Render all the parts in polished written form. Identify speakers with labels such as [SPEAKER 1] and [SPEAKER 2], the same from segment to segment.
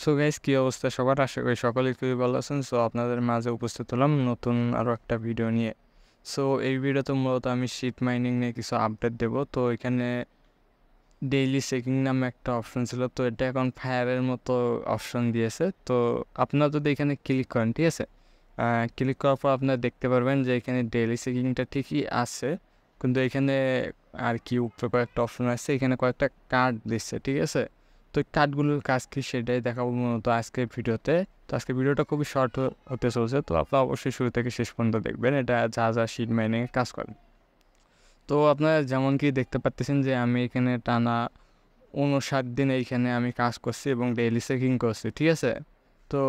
[SPEAKER 1] So guys, কি অবস্থা সবার? আশা করি সকলেই খুবই ভালো আছেন। সো আপনাদের মাঝে উপস্থিত হলাম নতুন আরও একটা ভিডিও নিয়ে। সো এই ভিডিওতে মূলত আমি শিট মাইনিং নিয়ে কিছু আপডেট দেব। তো এখানে ডেইলি চেকিং নামে একটা অপশন ছিল, তো এটা এখন ফায়ারের মতো অপশন দিয়েছে। তো আপনারা যদি এখানে ক্লিক করেন, ঠিক আছে, ক্লিক করার পর আপনারা দেখতে পারবেন যে এখানে ডেইলি চেকিংটা ঠিকই আছে, কিন্তু এখানে আর কি উপরে কয়েকটা অপশন আছে, এখানে কয়েকটা কার্ড দিচ্ছে, ঠিক আছে। তো এই কার্ডগুলোর কাজ কি সেটাই দেখাবো মূলত আজকের ভিডিওতে। তো আজকের ভিডিওটা খুবই শর্ট হতে চলছে, তো আপনারা অবশ্যই শুরু থেকে শেষ পর্যন্ত দেখবেন, এটা যা যা শিট মাইনিংয়ে কাজ করে। তো আপনারা যেমন কি দেখতে পাচ্ছেন যে আমি এখানে টানা 59 দিন এইখানে আমি কাজ করছি এবং ডেইলি চেকিং করছি, ঠিক আছে। তো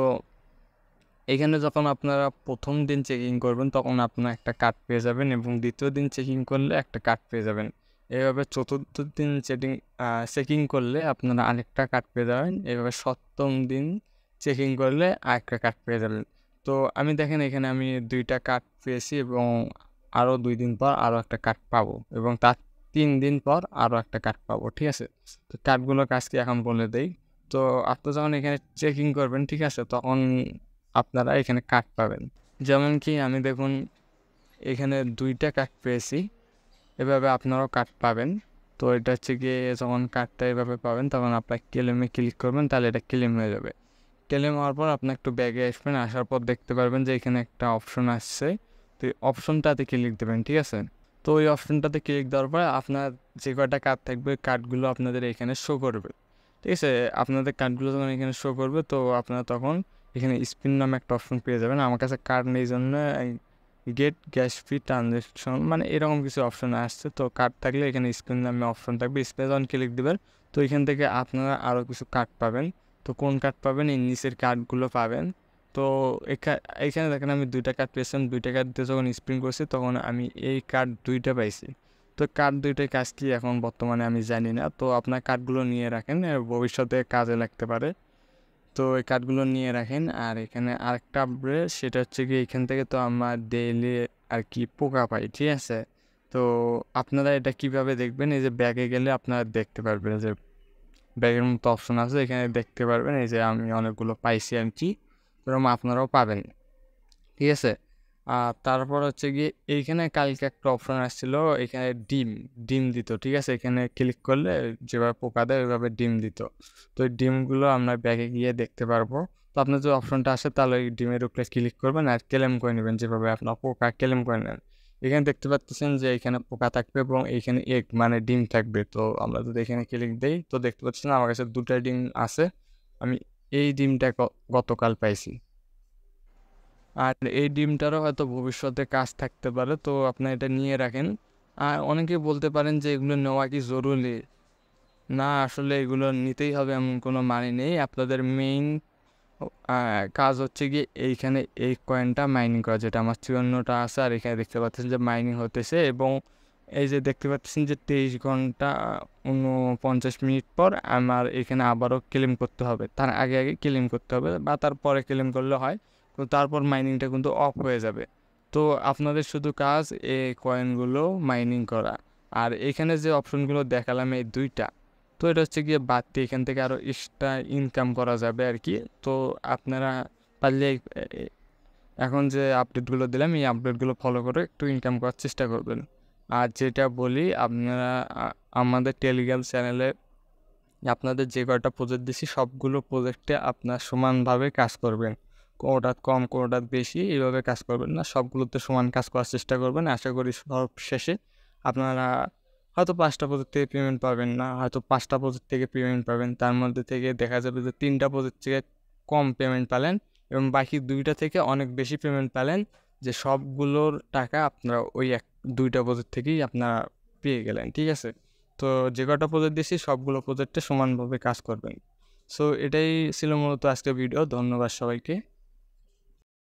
[SPEAKER 1] এখানে যখন আপনারা প্রথম দিন চেকিং করবেন তখন আপনারা একটা কার্ড পেয়ে যাবেন, এবং দ্বিতীয় দিন চেকিং করলে একটা কার্ড পেয়ে যাবেন। এভাবে চতুর্থ দিন চেকিং করলে আপনারা আরেকটা কার্ড পেয়ে যাবেন। এভাবে সপ্তম দিন চেকিং করলে আরেকটা কার্ড পেয়ে যাবেন। তো আমি দেখেন এখানে আমি 2টা কার্ড পেয়েছি, এবং আরও 2 দিন পর আরও একটা কার্ড পাবো, এবং তার 3 দিন পর আরও একটা কার্ড পাবো, ঠিক আছে। তো কার্ডগুলোর কাজ কি এখন বলে দেই। তো আপনারা যখন এখানে চেকিং করবেন, ঠিক আছে, তখন আপনারা এখানে কার্ড পাবেন। যেমন কি আমি দেখুন এখানে 2টা কার্ড পেয়েছি, এভাবে আপনারাও কার্ড পাবেন। তো এটা হচ্ছে গিয়ে যখন কার্ডটা এভাবে পাবেন তখন আপনার ক্লেমে ক্লিক করবেন, তাহলে এটা ক্লেম হয়ে যাবে। ক্লেম হওয়ার পর আপনি একটু ব্যাগে আসবেন, আসার পর দেখতে পারবেন যে এখানে একটা অপশন আসছে, তো এই অপশনটাতে ক্লিক দেবেন, ঠিক আছে। তো ওই অপশনটাতে ক্লিক দেওয়ার পর আপনার যে কয়টা কার্ড থাকবে কার্ডগুলো আপনাদের এখানে শো করবে, ঠিক আছে। আপনাদের কার্ডগুলো যখন এখানে শো করবে তো আপনারা তখন এখানে স্পিন নামে একটা অপশন পেয়ে যাবেন। আমার কাছে কার্ড নেই জন্য গেট গ্যাস ফি ট্রানজ্যাকশন মানে এরকম কিছু অপশন আসছে। তো কার্ড থাকলে এখানে স্পিন নামে অপশন থাকবে, স্পিনে যখন ক্লিক দেবেন তো এখান থেকে আপনারা আরও কিছু কার্ড পাবেন। তো কোন কার্ড পাবেন? এই নিচের কার্ডগুলো পাবেন। তো এখানে দেখেন আমি 2টা কার্ড পেয়েছিলাম, 2টা কার্ড দিয়ে যখন স্পিন করছি তখন আমি এই কার্ড 2টা পাইছি। তো কার্ড 2টার কাজ কি এখন বর্তমানে আমি জানি না। তো আপনার কার্ডগুলো নিয়ে রাখেন, ভবিষ্যতে কাজে লাগতে পারে। তো এই কার্ডগুলো নিয়ে রাখেন। আর এখানে আরেকটা আপডেট, সেটা হচ্ছে কি এখান থেকে তো আমার ডেইলি আর কি পোকা পাই, ঠিক আছে। তো আপনারা এটা কিভাবে দেখবেন? এই যে ব্যাগে গেলে আপনারা দেখতে পারবেন যে ব্যাগের মতো অপশন আছে, এখানে দেখতে পারবেন এই যে আমি অনেকগুলো পাইছি আর কি, এরকম আপনারাও পাবেন, ঠিক আছে। আর তারপর হচ্ছে গিয়ে এইখানে কালকে একটা অপশন আসছিল, এখানে ডিম ডিম দিত, ঠিক আছে। এখানে ক্লিক করলে যেভাবে পোকা দেয় ওইভাবে ডিম দিত। তো এই ডিমগুলো আমরা ব্যাগে গিয়ে দেখতে পারবো। তো আপনার যে অপশনটা আসে তাহলে ওই ডিমের উপরে ক্লিক করবেন আর ক্লেম করে নেবেন, যেভাবে আপনার পোকা ক্লেম করে নেন। এখানে দেখতে পাচ্ছেন যে এখানে পোকা থাকবে এবং এইখানে এগ মানে ডিম থাকবে। তো আমরা যদি এখানে ক্লিক দিই তো দেখতে পাচ্ছেন আমার কাছে 2টা ডিম আছে। আমি এই ডিমটা গতকাল পাইছি। আর এই ডিমটারও হয়তো ভবিষ্যতে কাজ থাকতে পারে, তো আপনি এটা নিয়ে রাখেন। আর অনেকে বলতে পারেন যে এগুলো নেওয়া কি জরুরি? না, আসলে এগুলো নিতেই হবে এমন কোনো মানে নেই। আপনাদের মেইন কাজ হচ্ছে গিয়ে এইখানে এই কয়েনটা মাইনিং করা, যেটা আমার 54টা আছে। আর এখানে দেখতে পাচ্ছেন যে মাইনিং হতেছে, এবং এই যে দেখতে পাচ্ছেন যে 23 ঘন্টা 49 মিনিট পর আমার এখানে আবারও ক্লেম করতে হবে। তার আগে আগে ক্লেম করতে হবে বা তারপরে ক্লেম করলে হয়, তো তারপর মাইনিংটা কিন্তু অফ হয়ে যাবে। তো আপনাদের শুধু কাজ এই কয়েনগুলো মাইনিং করা। আর এখানে যে অপশনগুলো দেখালাম এই 2টা, তো এটা হচ্ছে গিয়ে বাড়তি, এখান থেকে আরও এক্সট্রা ইনকাম করা যাবে আর কি। তো আপনারা পারলে এখন যে আপডেটগুলো দিলাম এই আপডেটগুলো ফলো করে একটু ইনকাম করার চেষ্টা করবেন। আর যেটা বলি, আপনারা আমাদের টেলিগ্রাম চ্যানেলে আপনাদের যে কয়টা প্রজেক্ট দিচ্ছি সবগুলো প্রজেক্টে আপনার সমানভাবে কাজ করবেন। কোনোটা কম কোনোটা বেশি এইভাবে কাজ করবেন না, সবগুলোতে সমান কাজ করার চেষ্টা করবেন। আশা করি সব শেষে আপনারা হয়তো 5টা প্রজেক্ট থেকে পেমেন্ট পাবেন না, হয়তো 5টা প্রজেক্ট থেকে পেমেন্ট পাবেন। তার মধ্যে থেকে দেখা যাবে যে 3টা প্রজেক্ট থেকে কম পেমেন্ট পেলেন, এবং বাকি 2টা থেকে অনেক বেশি পেমেন্ট পেলেন, যে সবগুলোর টাকা আপনারা ওই 2টা প্রজেক্ট থেকেই আপনারা পেয়ে গেলেন, ঠিক আছে। তো যে কটা প্রজেক্ট দিয়েছি সবগুলো প্রজেক্টে সমানভাবে কাজ করবেন। সো এটাই ছিল মূলত আজকের ভিডিও। ধন্যবাদ সবাইকে।